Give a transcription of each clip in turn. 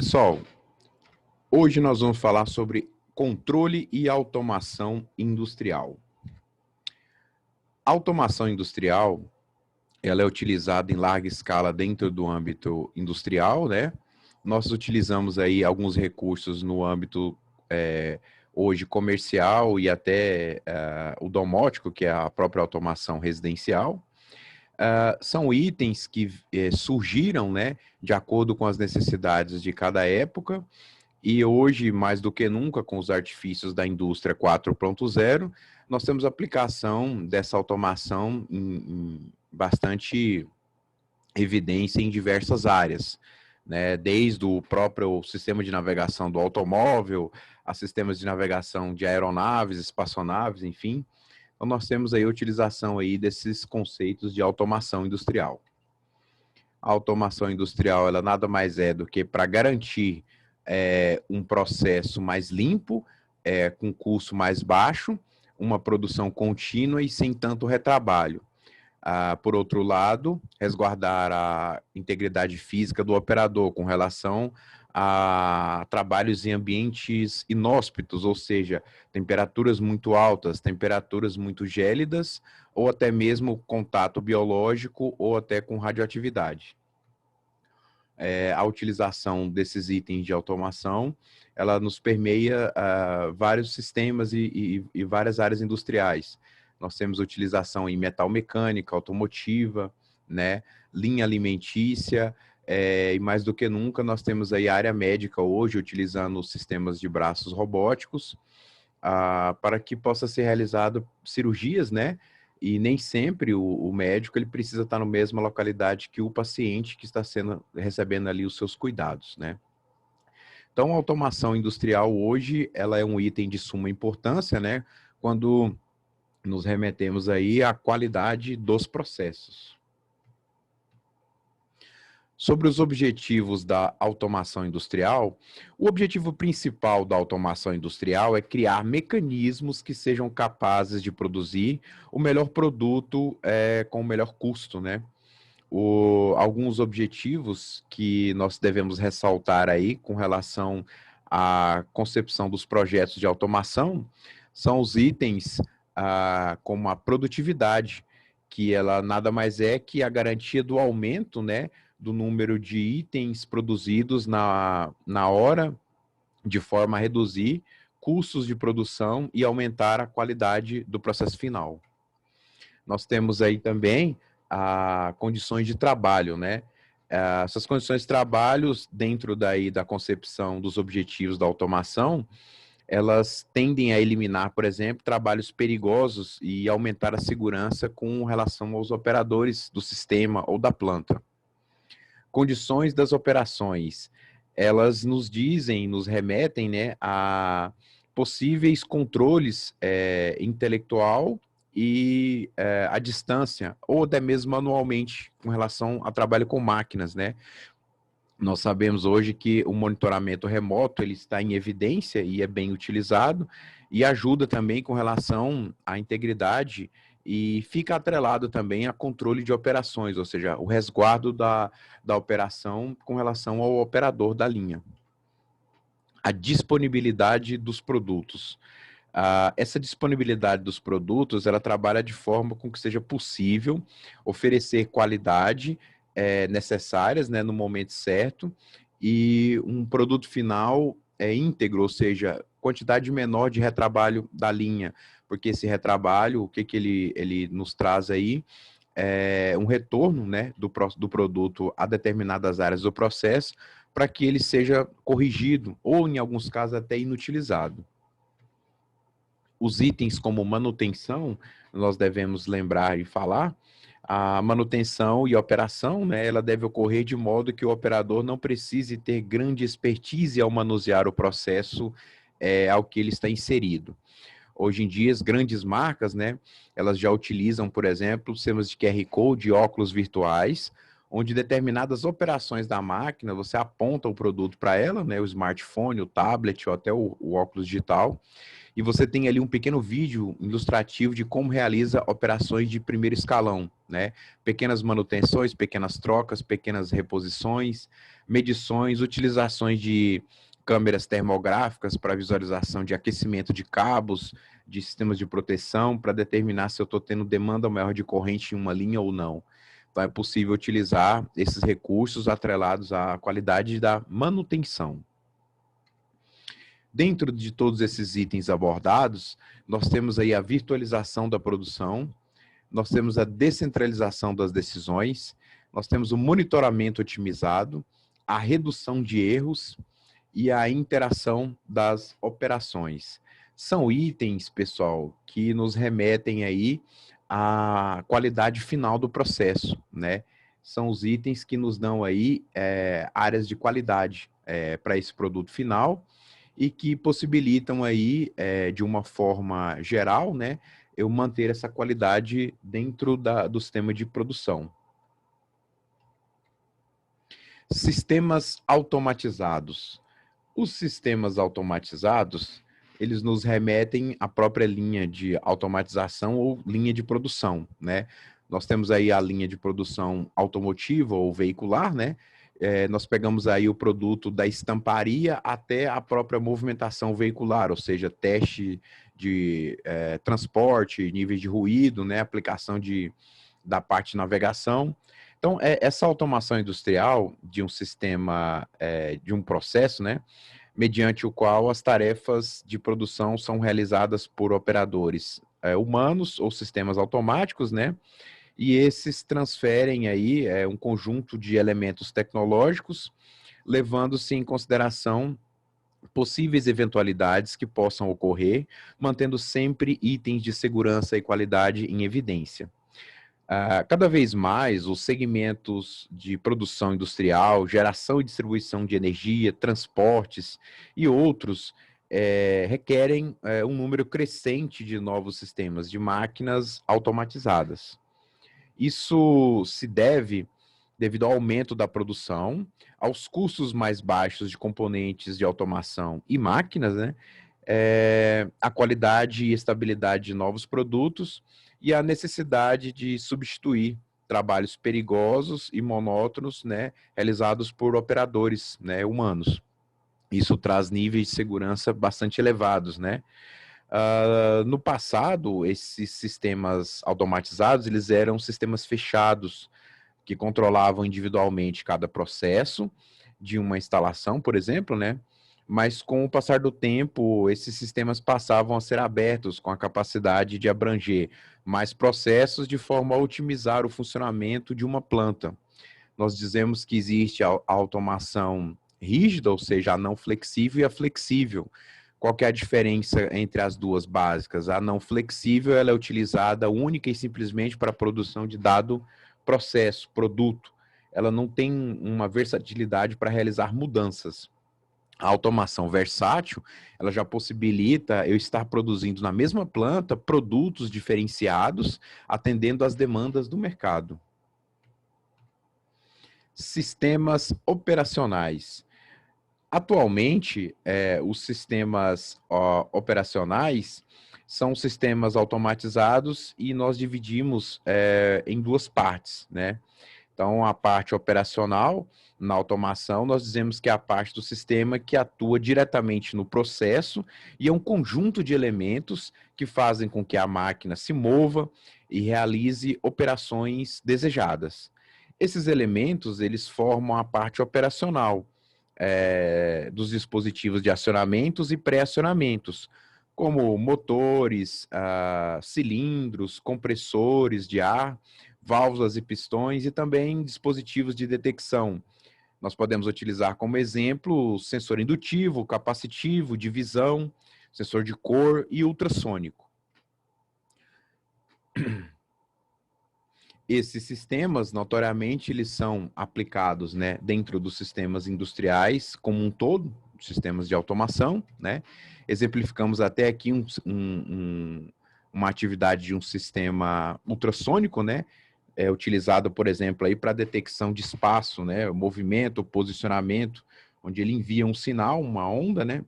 Pessoal, hoje nós vamos falar sobre controle e automação industrial. A automação industrial, ela é utilizada em larga escala dentro do âmbito industrial, né? Nós utilizamos aí alguns recursos no âmbito hoje comercial e até o domótico, que é a própria automação residencial. São itens que surgiram, né, de acordo com as necessidades de cada época. E hoje, mais do que nunca, com os artifícios da indústria 4.0, nós temos aplicação dessa automação em bastante evidência em diversas áreas, né? Desde o próprio sistema de navegação do automóvel, a sistemas de navegação de aeronaves, espaçonaves, enfim. Então, nós temos aí a utilização aí desses conceitos de automação industrial. A automação industrial, ela nada mais é do que para garantir um processo mais limpo, com custo mais baixo, uma produção contínua e sem tanto retrabalho. Por outro lado, resguardar a integridade física do operador com relação a trabalhos em ambientes inóspitos, ou seja, temperaturas muito altas, temperaturas muito gélidas, ou até mesmo contato biológico ou até com radioatividade. A utilização desses itens de automação, ela nos permeia vários sistemas e várias áreas industriais. Nós temos utilização em metal mecânica, automotiva, né, linha alimentícia, e mais do que nunca nós temos aí a área médica hoje utilizando os sistemas de braços robóticos para que possa ser realizado cirurgias, né? E nem sempre o médico ele precisa estar na mesma localidade que o paciente que está recebendo ali os seus cuidados, né? Então, a automação industrial hoje, ela é um item de suma importância, né? Quando nos remetemos aí à qualidade dos processos. Sobre os objetivos da automação industrial, o objetivo principal da automação industrial é criar mecanismos que sejam capazes de produzir o melhor produto com o melhor custo, né? Alguns objetivos que nós devemos ressaltar aí com relação à concepção dos projetos de automação são os itens como a produtividade, que ela nada mais é que a garantia do aumento, né, do número de itens produzidos na hora, de forma a reduzir custos de produção e aumentar a qualidade do processo final. Nós temos aí também condições de trabalho, né? Essas condições de trabalho, dentro daí da concepção dos objetivos da automação, elas tendem a eliminar, por exemplo, trabalhos perigosos e aumentar a segurança com relação aos operadores do sistema ou da planta. Condições das operações, elas nos dizem, nos remetem, né, a possíveis controles intelectual e à distância, ou até mesmo manualmente, com relação a trabalho com máquinas, né? Nós sabemos hoje que o monitoramento remoto ele está em evidência e é bem utilizado e ajuda também com relação à integridade e fica atrelado também a controle de operações, ou seja, o resguardo da operação com relação ao operador da linha. A disponibilidade dos produtos. Essa disponibilidade dos produtos, ela trabalha de forma com que seja possível oferecer qualidade necessárias, né, no momento certo, e um produto final íntegro, ou seja, quantidade menor de retrabalho da linha, porque esse retrabalho, o que ele nos traz aí, um retorno, né, do produto a determinadas áreas do processo, para que ele seja corrigido, ou em alguns casos até inutilizado. Os itens como manutenção, nós devemos lembrar e falar, a manutenção e operação, né, ela deve ocorrer de modo que o operador não precise ter grande expertise ao manusear o processo ao que ele está inserido. Hoje em dia, as grandes marcas, né, elas já utilizam, por exemplo, sistemas de QR Code e óculos virtuais, onde determinadas operações da máquina, você aponta o produto para ela, né, o smartphone, o tablet ou até o óculos digital, e você tem ali um pequeno vídeo ilustrativo de como realiza operações de primeiro escalão, né? Pequenas manutenções, pequenas trocas, pequenas reposições, medições, utilizações de câmeras termográficas para visualização de aquecimento de cabos, de sistemas de proteção, para determinar se eu estou tendo demanda maior de corrente em uma linha ou não. Então, é possível utilizar esses recursos atrelados à qualidade da manutenção. Dentro de todos esses itens abordados, nós temos aí a virtualização da produção, nós temos a descentralização das decisões, nós temos o monitoramento otimizado, a redução de erros e a interação das operações. São itens, pessoal, que nos remetem aí à qualidade final do processo, né? São os itens que nos dão aí áreas de qualidade para esse produto final e que possibilitam aí, de uma forma geral, né, eu manter essa qualidade dentro do sistema de produção. Sistemas automatizados. Os sistemas automatizados, eles nos remetem à própria linha de automatização ou linha de produção, né? Nós temos aí a linha de produção automotiva ou veicular, né? Nós pegamos aí o produto da estamparia até a própria movimentação veicular, ou seja, teste de transporte, níveis de ruído, né? Aplicação da parte de navegação. Então, essa automação industrial de um sistema, de um processo, né? Mediante o qual as tarefas de produção são realizadas por operadores humanos ou sistemas automáticos, né? E esses transferem aí um conjunto de elementos tecnológicos, levando-se em consideração possíveis eventualidades que possam ocorrer, mantendo sempre itens de segurança e qualidade em evidência. Cada vez mais, os segmentos de produção industrial, geração e distribuição de energia, transportes e outros requerem um número crescente de novos sistemas de máquinas automatizadas. Isso se deve devido ao aumento da produção, aos custos mais baixos de componentes de automação e máquinas, né? A qualidade e estabilidade de novos produtos e a necessidade de substituir trabalhos perigosos e monótonos, né, realizados por operadores, né, humanos. Isso traz níveis de segurança bastante elevados, né? No passado, esses sistemas automatizados, eles eram sistemas fechados, que controlavam individualmente cada processo de uma instalação, por exemplo, né? Mas com o passar do tempo, esses sistemas passavam a ser abertos com a capacidade de abranger mais processos de forma a otimizar o funcionamento de uma planta. Nós dizemos que existe a automação rígida, ou seja, a não flexível e a flexível. Qual que é a diferença entre as duas básicas? A não flexível, ela é utilizada única e simplesmente para a produção de dado processo, produto. Ela não tem uma versatilidade para realizar mudanças. A automação versátil, ela já possibilita eu estar produzindo na mesma planta produtos diferenciados, atendendo às demandas do mercado. Sistemas operacionais. Atualmente, os sistemas operacionais são sistemas automatizados e nós dividimos em duas partes, né? Então, a parte operacional, na automação, nós dizemos que é a parte do sistema que atua diretamente no processo e é um conjunto de elementos que fazem com que a máquina se mova e realize operações desejadas. Esses elementos, eles formam a parte operacional dos dispositivos de acionamentos e pré-acionamentos, como motores, cilindros, compressores de ar, válvulas e pistões e também dispositivos de detecção. Nós podemos utilizar como exemplo sensor indutivo, capacitivo, de visão, sensor de cor e ultrassônico. Esses sistemas, notoriamente, eles são aplicados, né, dentro dos sistemas industriais como um todo, sistemas de automação, né? Exemplificamos até aqui uma atividade de um sistema ultrassônico, né? é utilizado, por exemplo, aí para detecção de espaço, né, o movimento, o posicionamento, onde ele envia um sinal, uma onda, né,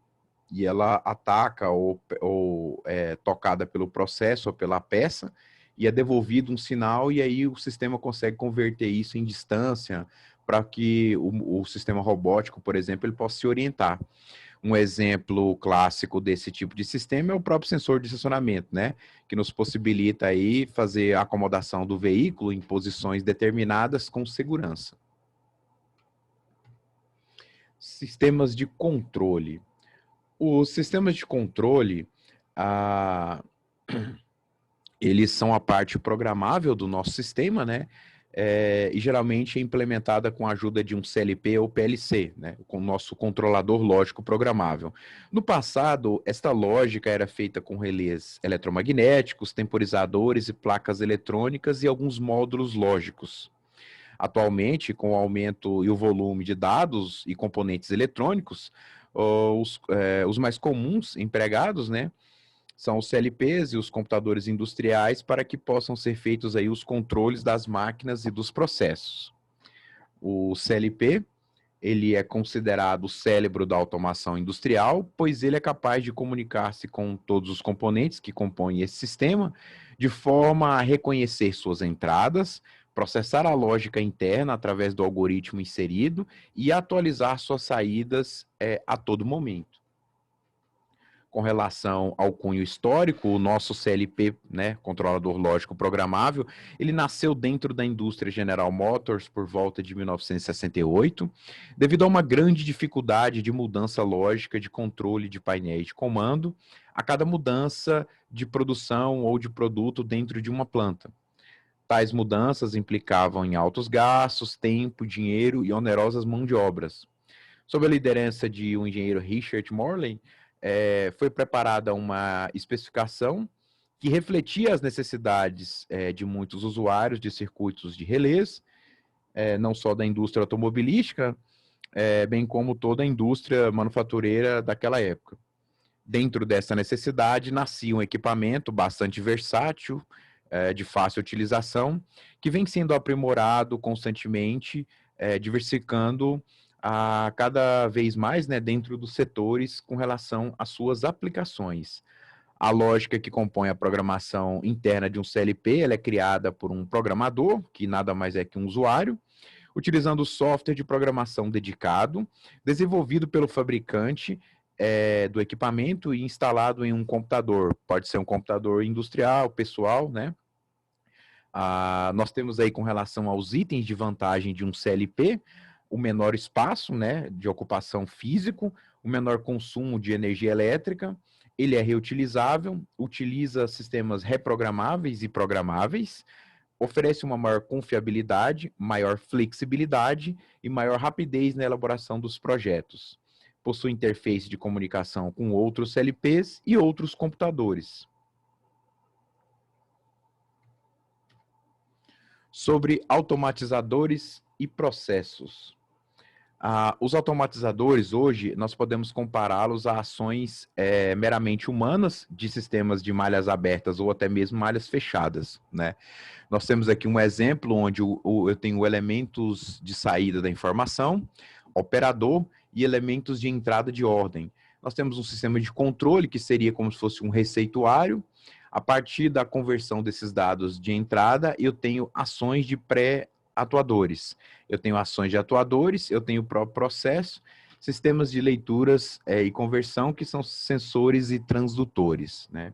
e ela ataca ou é tocada pelo processo ou pela peça, e é devolvido um sinal, e aí o sistema consegue converter isso em distância para que o sistema robótico, por exemplo, ele possa se orientar. Um exemplo clássico desse tipo de sistema é o próprio sensor de estacionamento, né? Que nos possibilita aí fazer a acomodação do veículo em posições determinadas com segurança. Sistemas de controle. Os sistemas de controle, ah, eles são a parte programável do nosso sistema, né? E geralmente é implementada com a ajuda de um CLP ou PLC, né? Com o nosso controlador lógico programável. No passado, esta lógica era feita com relés eletromagnéticos, temporizadores e placas eletrônicas e alguns módulos lógicos. Atualmente, com o aumento e o volume de dados e componentes eletrônicos, os mais comuns empregados, né, são os CLPs e os computadores industriais para que possam ser feitos aí os controles das máquinas e dos processos. O CLP, ele é considerado o cérebro da automação industrial, pois ele é capaz de comunicar-se com todos os componentes que compõem esse sistema, de forma a reconhecer suas entradas, processar a lógica interna através do algoritmo inserido e atualizar suas saídas a todo momento. Com relação ao cunho histórico, o nosso CLP, né, controlador lógico programável, ele nasceu dentro da indústria General Motors por volta de 1968, devido a uma grande dificuldade de mudança lógica de controle de painéis de comando a cada mudança de produção ou de produto dentro de uma planta. Tais mudanças implicavam em altos gastos, tempo, dinheiro e onerosas mãos de obras. Sob a liderança de um engenheiro Richard Morley, foi preparada uma especificação que refletia as necessidades de muitos usuários de circuitos de relés, não só da indústria automobilística, bem como toda a indústria manufatureira daquela época. Dentro dessa necessidade, nascia um equipamento bastante versátil, de fácil utilização, que vem sendo aprimorado constantemente, diversificando a cada vez mais, né, dentro dos setores com relação às suas aplicações. A lógica que compõe a programação interna de um CLP, ela é criada por um programador, que nada mais é que um usuário, utilizando software de programação dedicado, desenvolvido pelo fabricante do equipamento e instalado em um computador. Pode ser um computador industrial, pessoal, né? Nós temos aí com relação aos itens de vantagem de um CLP, o menor espaço, né, de ocupação físico, o menor consumo de energia elétrica, ele é reutilizável, utiliza sistemas reprogramáveis e programáveis, oferece uma maior confiabilidade, maior flexibilidade e maior rapidez na elaboração dos projetos. Possui interface de comunicação com outros CLPs e outros computadores. Sobre automatizadores e processos. Os automatizadores, hoje, nós podemos compará-los a ações meramente humanas de sistemas de malhas abertas ou até mesmo malhas fechadas, né? Nós temos aqui um exemplo onde eu tenho elementos de saída da informação, operador e elementos de entrada de ordem. Nós temos um sistema de controle, que seria como se fosse um receituário. A partir da conversão desses dados de entrada, eu tenho ações de pré-atuadores. Eu tenho ações de atuadores, eu tenho o próprio processo, sistemas de leituras e conversão, que são sensores e transdutores, né?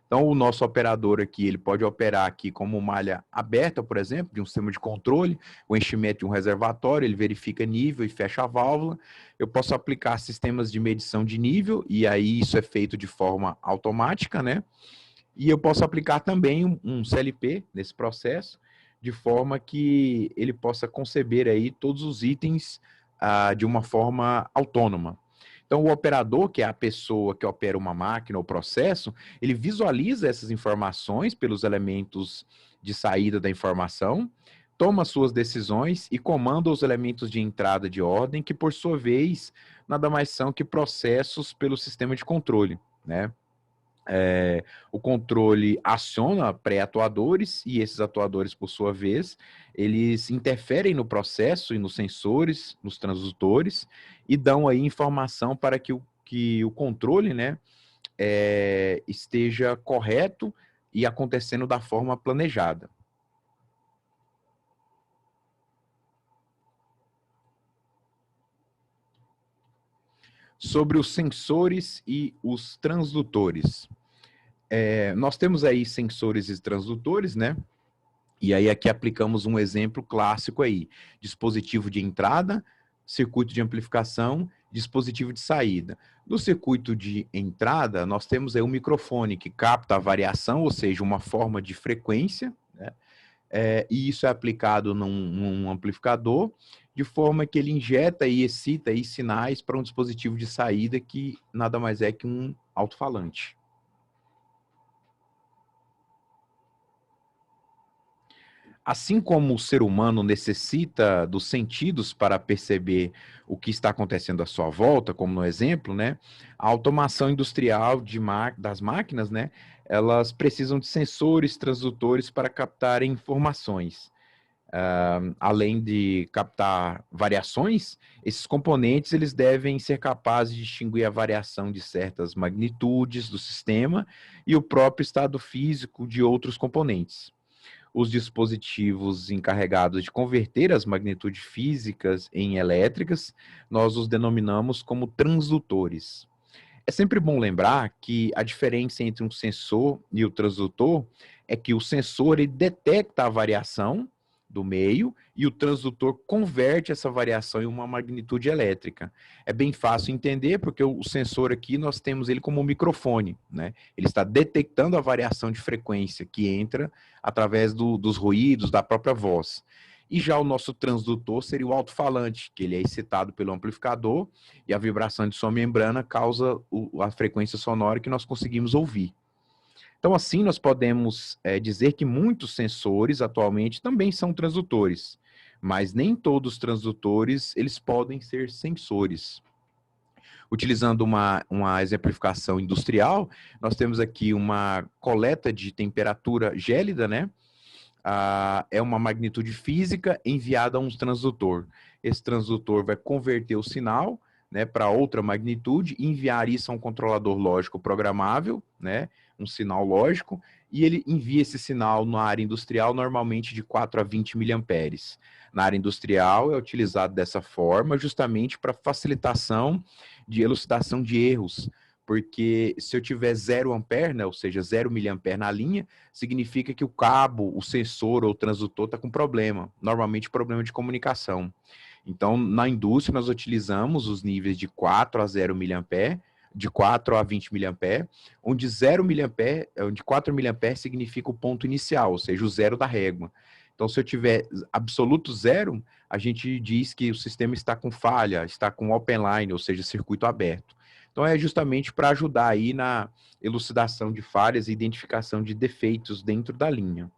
Então, o nosso operador aqui, ele pode operar aqui como malha aberta, por exemplo, de um sistema de controle, o enchimento de um reservatório, ele verifica nível e fecha a válvula. Eu posso aplicar sistemas de medição de nível, e aí isso é feito de forma automática, né? E eu posso aplicar também um CLP nesse processo, de forma que ele possa conceber aí todos os itens de uma forma autônoma. Então, o operador, que é a pessoa que opera uma máquina ou processo, ele visualiza essas informações pelos elementos de saída da informação, toma suas decisões e comanda os elementos de entrada de ordem, que, por sua vez, nada mais são que processos pelo sistema de controle, né? O controle aciona pré-atuadores e esses atuadores, por sua vez, eles interferem no processo e nos sensores, nos transdutores e dão aí informação para que o controle, né, esteja correto e acontecendo da forma planejada. Sobre os sensores e os transdutores. Nós temos aí sensores e transdutores, né? E aí aqui aplicamos um exemplo clássico aí. Dispositivo de entrada, circuito de amplificação, dispositivo de saída. No circuito de entrada, nós temos aí um microfone que capta a variação, ou seja, uma forma de frequência, né? E isso é aplicado num amplificador, de forma que ele injeta e excita aí sinais para um dispositivo de saída que nada mais é que um alto-falante. Assim como o ser humano necessita dos sentidos para perceber o que está acontecendo à sua volta, como no exemplo, né? A automação industrial das máquinas, né? Elas precisam de sensores, transdutores para captarem informações. Além de captar variações, esses componentes eles devem ser capazes de distinguir a variação de certas magnitudes do sistema e o próprio estado físico de outros componentes. Os dispositivos encarregados de converter as magnitudes físicas em elétricas, nós os denominamos como transdutores. É sempre bom lembrar que a diferença entre um sensor e o transdutor é que o sensor ele detecta a variação do meio e o transdutor converte essa variação em uma magnitude elétrica. É bem fácil entender porque o sensor aqui nós temos ele como um microfone, né? Ele está detectando a variação de frequência que entra através dos ruídos, da própria voz. E já o nosso transdutor seria o alto-falante, que ele é excitado pelo amplificador e a vibração de sua membrana causa a frequência sonora que nós conseguimos ouvir. Então, assim, nós podemos dizer que muitos sensores atualmente também são transdutores, mas nem todos os transdutores eles podem ser sensores. Utilizando uma exemplificação industrial, nós temos aqui uma coleta de temperatura gélida, né? É uma magnitude física enviada a um transdutor. Esse transdutor vai converter o sinal, né, para outra magnitude, enviar isso a um controlador lógico programável, né, um sinal lógico, e ele envia esse sinal na área industrial normalmente de 4 a 20 miliamperes. Na área industrial é utilizado dessa forma justamente para facilitação de elucidação de erros, porque se eu tiver 0 ampere, né, ou seja, 0 miliampere na linha, significa que o cabo, o sensor ou o transdutor está com problema, normalmente problema de comunicação. Então, na indústria, nós utilizamos os níveis de 4 a 0 miliampere, de 4 a 20 miliampere, onde 0 miliampere, onde 4 miliampere significa o ponto inicial, ou seja, o zero da régua. Então, se eu tiver absoluto zero, a gente diz que o sistema está com falha, está com open line, ou seja, circuito aberto. Então, é justamente para ajudar aí na elucidação de falhas e identificação de defeitos dentro da linha.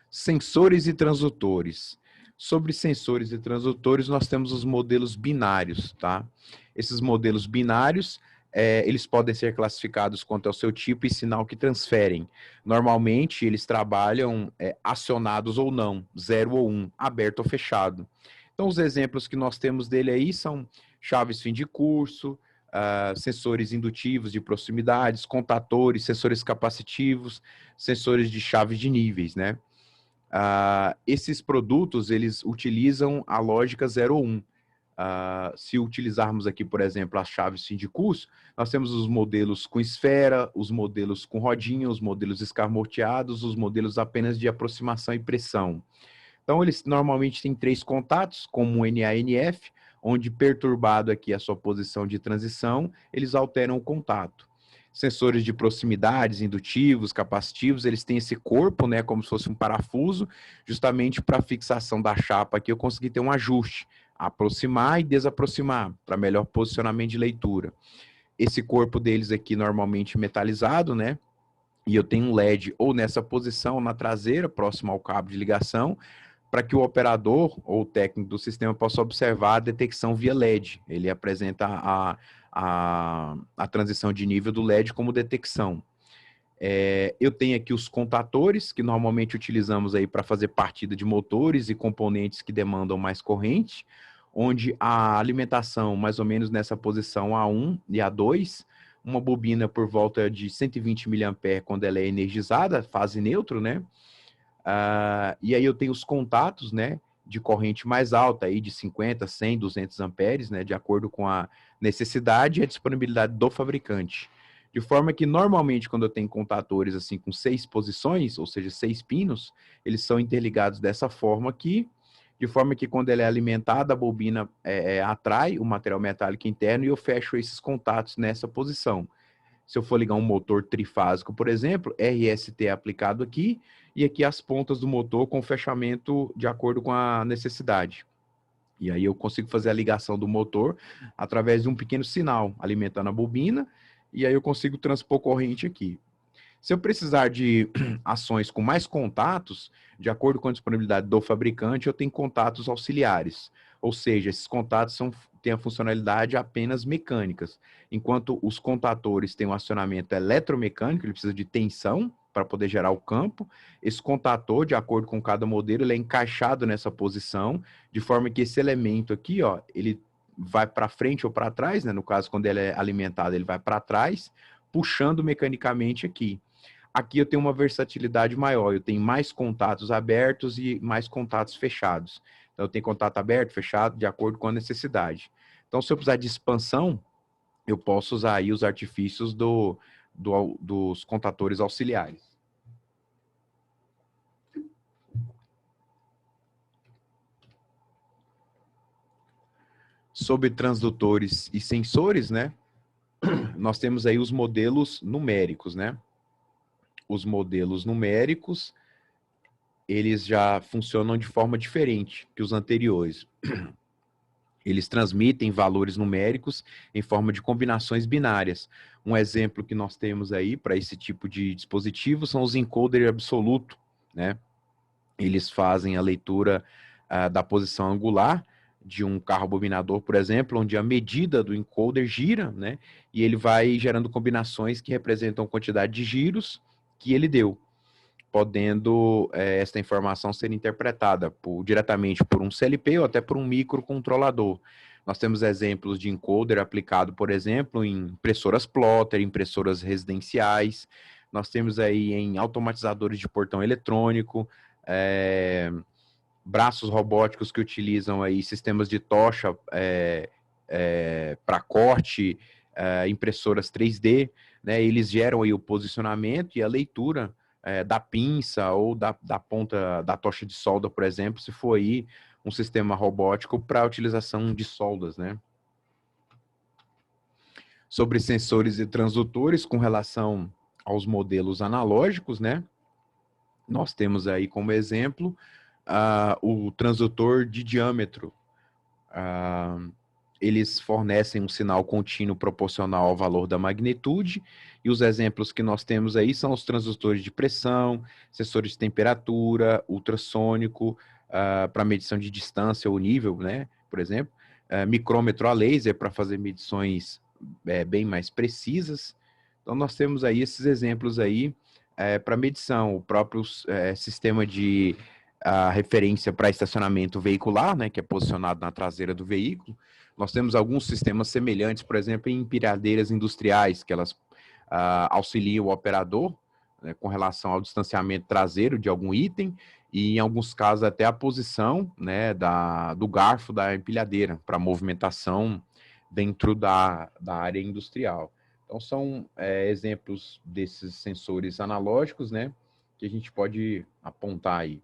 Sensores e transdutores. Sobre sensores e transdutores, nós temos os modelos binários, tá? Esses modelos binários, eles podem ser classificados quanto ao seu tipo e sinal que transferem. Normalmente, eles trabalham acionados ou não, 0 ou 1, aberto ou fechado. Então, os exemplos que nós temos dele aí são chaves fim de curso, sensores indutivos de proximidades, contatores, sensores capacitivos, sensores de chave de níveis, né? Esses produtos, eles utilizam a lógica 0 ou 1. Se utilizarmos aqui, por exemplo, as chaves fim de curso, nós temos os modelos com esfera, os modelos com rodinha, os modelos escamoteados, os modelos apenas de aproximação e pressão. Então, eles normalmente têm 3 contatos, como o NA-NF, onde perturbado aqui a sua posição de transição, eles alteram o contato. Sensores de proximidades, indutivos, capacitivos, eles têm esse corpo, né, como se fosse um parafuso, justamente para a fixação da chapa aqui eu consegui ter um ajuste, aproximar e desaproximar, para melhor posicionamento de leitura. Esse corpo deles aqui normalmente metalizado, né, e eu tenho um LED ou nessa posição, na traseira, próximo ao cabo de ligação, para que o operador ou o técnico do sistema possa observar a detecção via LED. Ele apresenta a transição de nível do LED como detecção. Eu tenho aqui os contatores, que normalmente utilizamos aí para fazer partida de motores e componentes que demandam mais corrente, onde a alimentação, mais ou menos nessa posição A1 e A2, uma bobina por volta de 120 mA quando ela é energizada, fase neutro, né? E aí eu tenho os contatos, né, de corrente mais alta, aí de 50, 100, 200 amperes, né, de acordo com a necessidade e a disponibilidade do fabricante. De forma que, normalmente, quando eu tenho contatores assim com 6 posições, ou seja, 6 pinos, eles são interligados dessa forma aqui, de forma que, quando ela é alimentada, a bobina atrai o material metálico interno e eu fecho esses contatos nessa posição. Se eu for ligar um motor trifásico, por exemplo, RST é aplicado aqui, e aqui as pontas do motor com fechamento de acordo com a necessidade. E aí eu consigo fazer a ligação do motor através de um pequeno sinal, alimentando a bobina, e aí eu consigo transpor corrente aqui. Se eu precisar de ações com mais contatos, de acordo com a disponibilidade do fabricante, eu tenho contatos auxiliares. Ou seja, esses contatos têm a funcionalidade apenas mecânicas. Enquanto os contatores têm um acionamento eletromecânico, ele precisa de tensão para poder gerar o campo. Esse contator, de acordo com cada modelo, ele é encaixado nessa posição, de forma que esse elemento aqui, ó, ele vai para frente ou para trás, né? No caso, quando ele é alimentado, ele vai para trás, puxando mecanicamente aqui. Aqui eu tenho uma versatilidade maior, eu tenho mais contatos abertos e mais contatos fechados. Então, eu tenho contato aberto, fechado, de acordo com a necessidade. Então, se eu precisar de expansão, eu posso usar aí os artifícios dos contatores auxiliares. Sobre transdutores e sensores, né? Nós temos aí os modelos numéricos, né? Os modelos numéricos, eles já funcionam de forma diferente que os anteriores. Eles transmitem valores numéricos em forma de combinações binárias. Um exemplo que nós temos aí para esse tipo de dispositivo são os encoder absoluto, né? Eles fazem a leitura da posição angular de um carro bobinador, por exemplo, onde a medida do encoder gira, né? E ele vai gerando combinações que representam a quantidade de giros que ele deu, podendo esta informação ser interpretada diretamente por um CLP ou até por um microcontrolador. Nós temos exemplos de encoder aplicado, por exemplo, em impressoras plotter, impressoras residenciais. Nós temos aí em automatizadores de portão eletrônico, braços robóticos que utilizam aí sistemas de tocha para corte, impressoras 3D, né? Eles geram aí o posicionamento e a leitura da pinça ou da ponta da tocha de solda, por exemplo, se for aí um sistema robótico para utilização de soldas, né? Sobre sensores e transdutores com relação aos modelos analógicos, né? Nós temos aí como exemplo o transdutor de diâmetro. Eles fornecem um sinal contínuo proporcional ao valor da magnitude, e os exemplos que nós temos aí são os transdutores de pressão, sensores de temperatura, ultrassônico, para medição de distância ou nível, né, por exemplo, micrômetro a laser para fazer medições bem mais precisas. Então, nós temos aí esses exemplos aí para medição, o próprio sistema de referência para estacionamento veicular, né, que é posicionado na traseira do veículo. Nós temos alguns sistemas semelhantes, por exemplo, em empilhadeiras industriais, que elas auxiliam o operador, né, com relação ao distanciamento traseiro de algum item, e em alguns casos até a posição, né, do garfo da empilhadeira, para movimentação dentro da área industrial. Então, são exemplos desses sensores analógicos, né, que a gente pode apontar aí.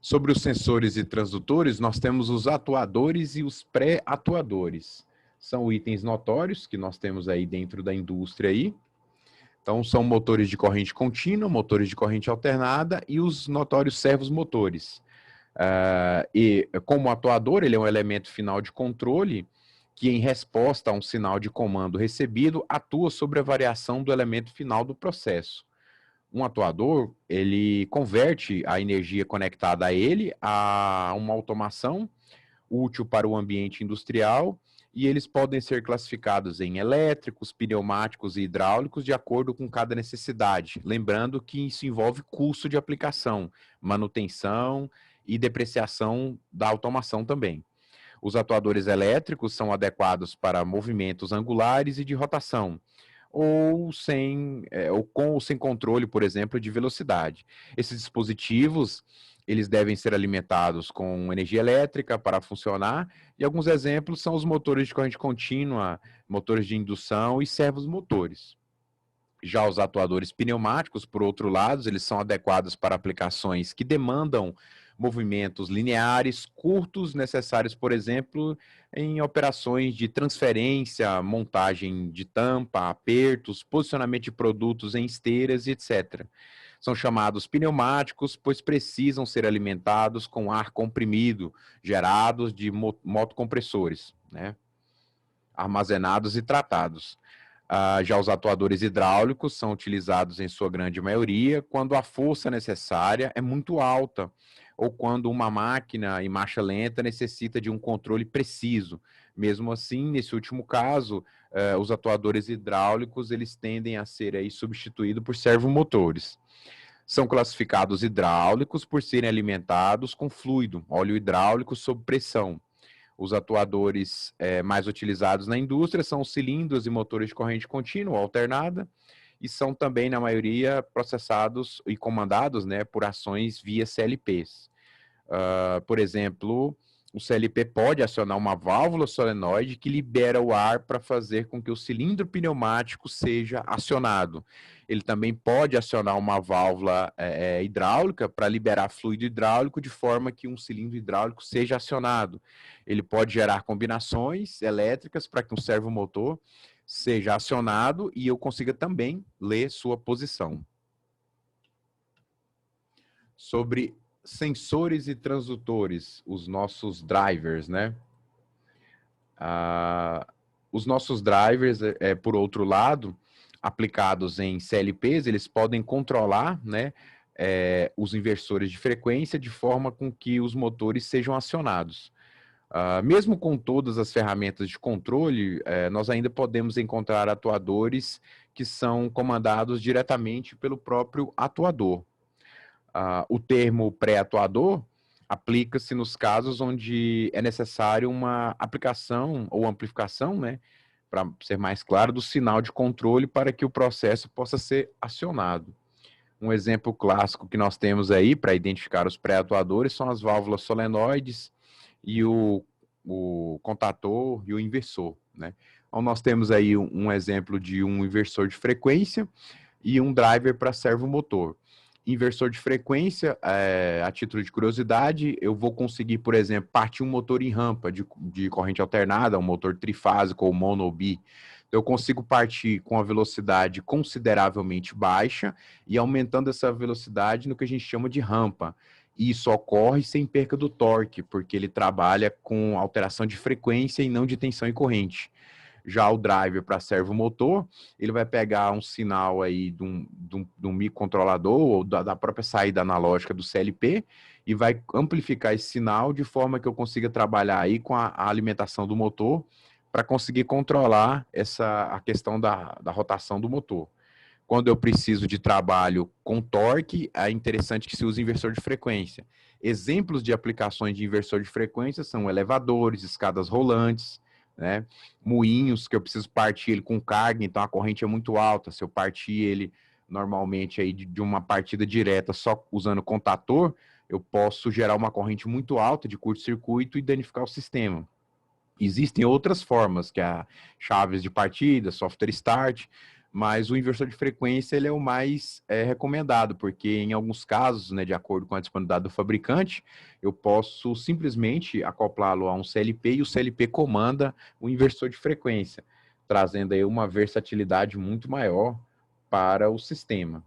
Sobre os sensores e transdutores, nós temos os atuadores e os pré-atuadores. São itens notórios que nós temos aí dentro da indústria aí. Então, são motores de corrente contínua, motores de corrente alternada e os notórios servos-motores. E como atuador, ele é um elemento final de controle que, em resposta a um sinal de comando recebido, atua sobre a variação do elemento final do processo. Um atuador, ele converte a energia conectada a ele a uma automação útil para o ambiente industrial, e eles podem ser classificados em elétricos, pneumáticos e hidráulicos de acordo com cada necessidade. Lembrando que isso envolve custo de aplicação, manutenção e depreciação da automação também. Os atuadores elétricos são adequados para movimentos angulares e de rotação, ou com ou sem controle, por exemplo, de velocidade. Esses dispositivos, eles devem ser alimentados com energia elétrica para funcionar, e alguns exemplos são os motores de corrente contínua, motores de indução e servomotores. Já os atuadores pneumáticos, por outro lado, eles são adequados para aplicações que demandam movimentos lineares, curtos, necessários, por exemplo, em operações de transferência, montagem de tampa, apertos, posicionamento de produtos em esteiras e etc. São chamados pneumáticos, pois precisam ser alimentados com ar comprimido, gerados de motocompressores, né? Armazenados e tratados. Já os atuadores hidráulicos são utilizados em sua grande maioria quando a força necessária é muito alta ou quando uma máquina em marcha lenta necessita de um controle preciso. Mesmo assim, nesse último caso, os atuadores hidráulicos eles tendem a ser aí substituídos por servomotores. São classificados hidráulicos por serem alimentados com fluido, óleo hidráulico sob pressão. Os atuadores mais utilizados na indústria são os cilindros e motores de corrente contínua alternada, e são também, na maioria, processados e comandados, né, por ações via CLPs. Por exemplo, o CLP pode acionar uma válvula solenoide que libera o ar para fazer com que o cilindro pneumático seja acionado. Ele também pode acionar uma válvula hidráulica para liberar fluido hidráulico de forma que um cilindro hidráulico seja acionado. Ele pode gerar combinações elétricas para que um servomotor seja acionado e eu consiga também ler sua posição. Sobre sensores e transdutores, os nossos drivers, né? Os nossos drivers, por outro lado, aplicados em CLPs, eles podem controlar, né, os inversores de frequência de forma com que os motores sejam acionados. Mesmo com todas as ferramentas de controle, nós ainda podemos encontrar atuadores que são comandados diretamente pelo próprio atuador. O termo pré-atuador aplica-se nos casos onde é necessário uma aplicação ou amplificação, né, para ser mais claro, do sinal de controle para que o processo possa ser acionado. Um exemplo clássico que nós temos aí para identificar os pré-atuadores são as válvulas solenoides e o contator e o inversor, né? Então, nós temos aí um exemplo de um inversor de frequência e um driver para servomotor. Inversor de frequência, a título de curiosidade, eu vou conseguir, por exemplo, partir um motor em rampa de corrente alternada, um motor trifásico ou mono-bi. Eu consigo partir com a velocidade consideravelmente baixa e aumentando essa velocidade no que a gente chama de rampa. E isso ocorre sem perca do torque, porque ele trabalha com alteração de frequência e não de tensão e corrente. Já o driver para servomotor, ele vai pegar um sinal aí de um microcontrolador ou da própria saída analógica do CLP e vai amplificar esse sinal de forma que eu consiga trabalhar aí com a alimentação do motor para conseguir controlar a questão da rotação do motor. Quando eu preciso de trabalho com torque, é interessante que se use inversor de frequência. Exemplos de aplicações de inversor de frequência são elevadores, escadas rolantes, né? Moinhos, que eu preciso partir ele com carga, então a corrente é muito alta. Se eu partir ele normalmente aí de uma partida direta só usando contator, eu posso gerar uma corrente muito alta de curto-circuito e danificar o sistema. Existem outras formas, que é a chaves de partida, software start, mas o inversor de frequência ele é o mais recomendado, porque em alguns casos, né, de acordo com a disponibilidade do fabricante, eu posso simplesmente acoplá-lo a um CLP e o CLP comanda o inversor de frequência, trazendo aí uma versatilidade muito maior para o sistema.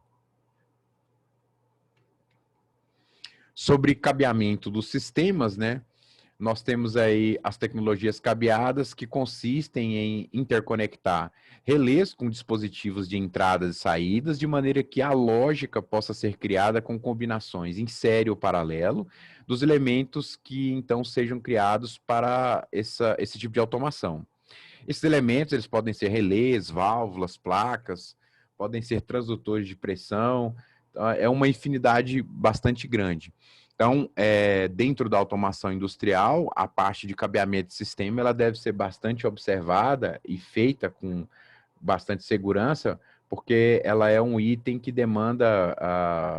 Sobre cabeamento dos sistemas, né? Nós temos aí as tecnologias cabeadas que consistem em interconectar relés com dispositivos de entradas e saídas, de maneira que a lógica possa ser criada com combinações em série ou paralelo dos elementos que então sejam criados para esse tipo de automação. Esses elementos eles podem ser relés, válvulas, placas, podem ser transdutores de pressão, é uma infinidade bastante grande. Então, dentro da automação industrial, a parte de cabeamento de sistema ela deve ser bastante observada e feita com bastante segurança, porque ela é um item que demanda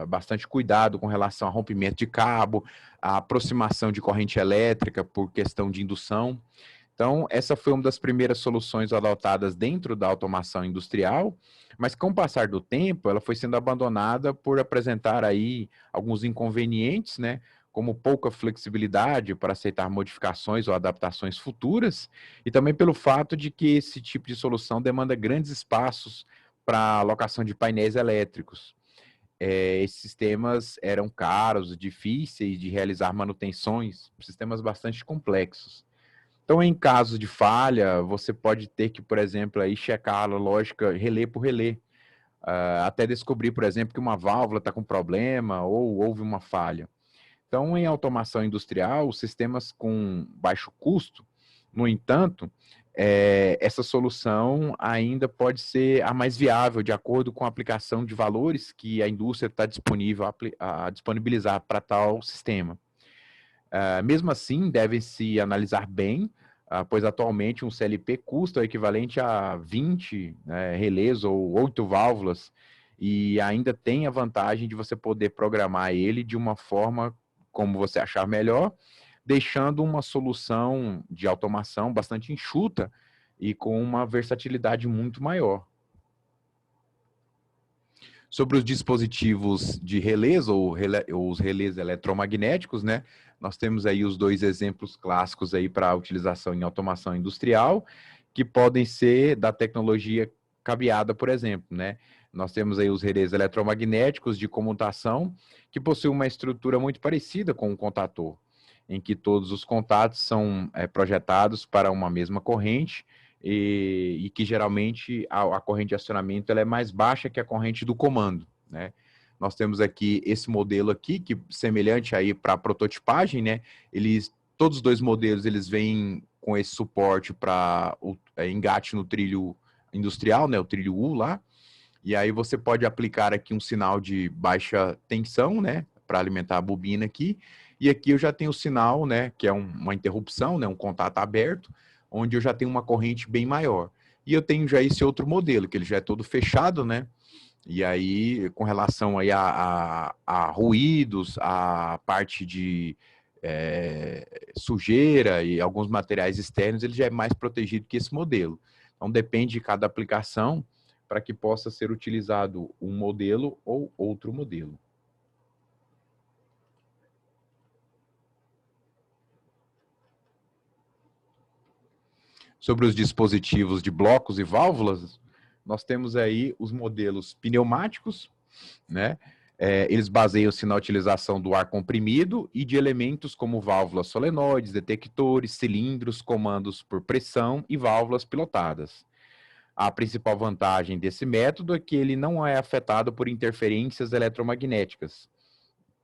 bastante cuidado com relação a rompimento de cabo, a aproximação de corrente elétrica por questão de indução. Então, essa foi uma das primeiras soluções adotadas dentro da automação industrial, mas com o passar do tempo, ela foi sendo abandonada por apresentar aí alguns inconvenientes, né? Como pouca flexibilidade para aceitar modificações ou adaptações futuras, e também pelo fato de que esse tipo de solução demanda grandes espaços para alocação de painéis elétricos. Esses sistemas eram caros, difíceis de realizar manutenções, sistemas bastante complexos. Então, em caso de falha, você pode ter que, por exemplo, aí checar a lógica relé por relé, até descobrir, por exemplo, que uma válvula está com problema ou houve uma falha. Então, em automação industrial, os sistemas com baixo custo, no entanto, essa solução ainda pode ser a mais viável, de acordo com a aplicação de valores que a indústria está disponível a disponibilizar para tal sistema. Mesmo assim, devem-se analisar bem, pois atualmente um CLP custa o equivalente a 20 relés ou 8 válvulas, e ainda tem a vantagem de você poder programar ele de uma forma como você achar melhor, deixando uma solução de automação bastante enxuta e com uma versatilidade muito maior. Sobre os dispositivos de relés ou os relés eletromagnéticos, né? Nós temos aí os dois exemplos clássicos aí para utilização em automação industrial, que podem ser da tecnologia cabeada, por exemplo, né? Nós temos aí os relés eletromagnéticos de comutação, que possuem uma estrutura muito parecida com um contator, em que todos os contatos são projetados para uma mesma corrente, e que geralmente a corrente de acionamento ela é mais baixa que a corrente do comando, né? Nós temos aqui esse modelo aqui, que semelhante aí para prototipagem, né? Todos os dois modelos, eles vêm com esse suporte para engate no trilho industrial, né? O trilho U lá. E aí você pode aplicar aqui um sinal de baixa tensão, né? Para alimentar a bobina aqui. E aqui eu já tenho o sinal, né? Que é uma interrupção, né? Um contato aberto, onde eu já tenho uma corrente bem maior. E eu tenho já esse outro modelo, que ele já é todo fechado, né? E aí, com relação aí a ruídos, a parte de sujeira e alguns materiais externos, ele já é mais protegido que esse modelo. Então, depende de cada aplicação para que possa ser utilizado um modelo ou outro modelo. Sobre os dispositivos de blocos e válvulas, nós temos aí os modelos pneumáticos, né? Eles baseiam-se na utilização do ar comprimido e de elementos como válvulas solenoides, detectores, cilindros, comandos por pressão e válvulas pilotadas. A principal vantagem desse método é que ele não é afetado por interferências eletromagnéticas.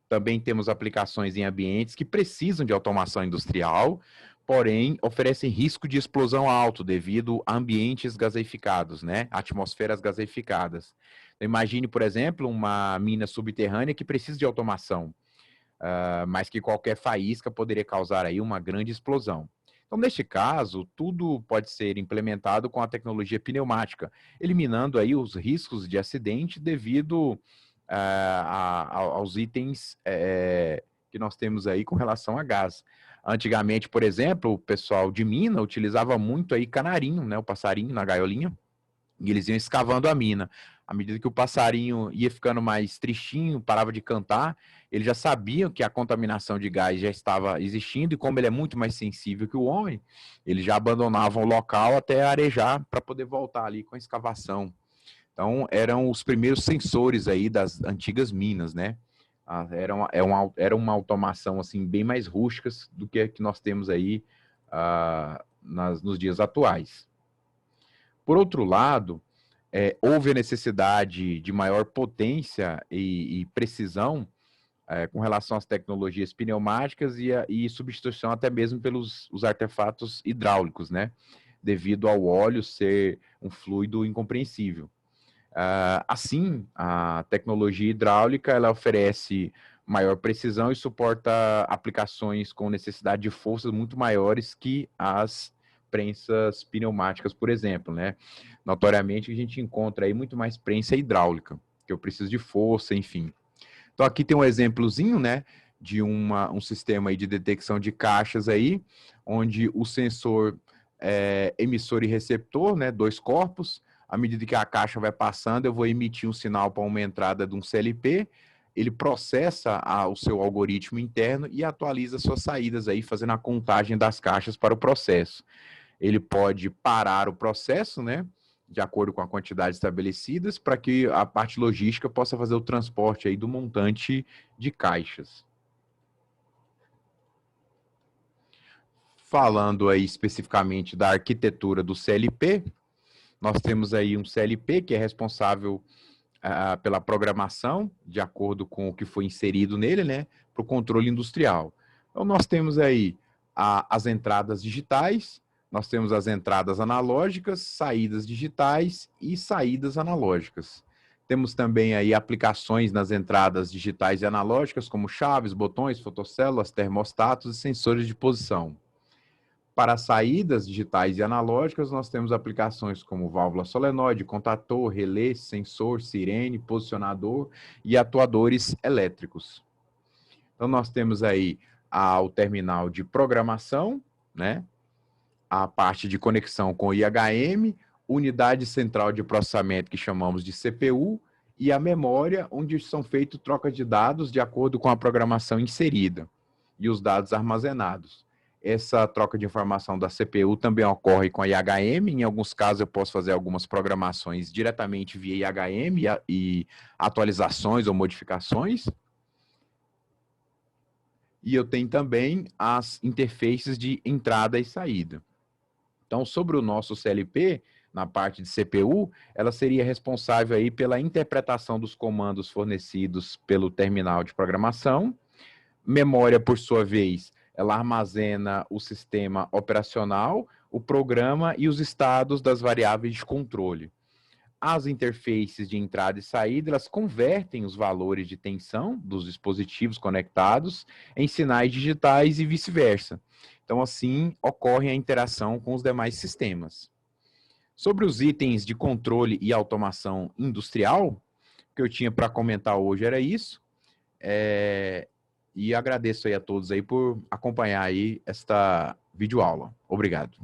Também temos aplicações em ambientes que precisam de automação industrial, porém oferecem risco de explosão alto devido a ambientes gaseificados, né? Atmosferas gaseificadas. Então, imagine, por exemplo, uma mina subterrânea que precisa de automação, mas que qualquer faísca poderia causar aí uma grande explosão. Então, neste caso, tudo pode ser implementado com a tecnologia pneumática, eliminando aí os riscos de acidente devido aos itens que nós temos aí com relação a gás. Antigamente, por exemplo, o pessoal de mina utilizava muito aí canarinho, né, o passarinho na gaiolinha, e eles iam escavando a mina. À medida que o passarinho ia ficando mais tristinho, parava de cantar, eles já sabiam que a contaminação de gás já estava existindo, e como ele é muito mais sensível que o homem, eles já abandonavam o local até arejar para poder voltar ali com a escavação. Então, eram os primeiros sensores aí das antigas minas, né? Era uma automação assim, bem mais rústica do que a que nós temos aí nos dias atuais. Por outro lado, houve a necessidade de maior potência e precisão com relação às tecnologias pneumáticas e substituição até mesmo pelos os artefatos hidráulicos, né? Devido ao óleo ser um fluido incompreensível. Assim, a tecnologia hidráulica ela oferece maior precisão e suporta aplicações com necessidade de forças muito maiores que as prensas pneumáticas, por exemplo, né? Notoriamente, a gente encontra aí muito mais prensa hidráulica, que eu preciso de força, enfim. Então, aqui tem um exemplozinho, né, de um sistema aí de detecção de caixas aí, onde o sensor emissor e receptor, né, dois corpos. À medida que a caixa vai passando, eu vou emitir um sinal para uma entrada de um CLP, ele processa o seu algoritmo interno e atualiza suas saídas aí, fazendo a contagem das caixas para o processo. Ele pode parar o processo, né, de acordo com a quantidade estabelecidas, para que a parte logística possa fazer o transporte aí do montante de caixas. Falando aí especificamente da arquitetura do CLP, nós temos aí um CLP que é responsável pela programação, de acordo com o que foi inserido nele, né, para o controle industrial. Então, nós temos aí as entradas digitais, nós temos as entradas analógicas, saídas digitais e saídas analógicas. Temos também aí aplicações nas entradas digitais e analógicas, como chaves, botões, fotocélulas, termostatos e sensores de posição. Para saídas digitais e analógicas, nós temos aplicações como válvula solenoide, contator, relé, sensor, sirene, posicionador e atuadores elétricos. Então, nós temos aí o terminal de programação, né? A parte de conexão com IHM, unidade central de processamento que chamamos de CPU e a memória, onde são feitas trocas de dados de acordo com a programação inserida e os dados armazenados. Essa troca de informação da CPU também ocorre com a IHM. Em alguns casos, eu posso fazer algumas programações diretamente via IHM e atualizações ou modificações. E eu tenho também as interfaces de entrada e saída. Então, sobre o nosso CLP, na parte de CPU, ela seria responsável aí pela interpretação dos comandos fornecidos pelo terminal de programação. Memória, por sua vez, ela armazena o sistema operacional, o programa e os estados das variáveis de controle. As interfaces de entrada e saída, elas convertem os valores de tensão dos dispositivos conectados em sinais digitais e vice-versa. Então, assim, ocorre a interação com os demais sistemas. Sobre os itens de controle e automação industrial, o que eu tinha para comentar hoje era isso. E agradeço aí a todos aí por acompanhar aí esta videoaula. Obrigado.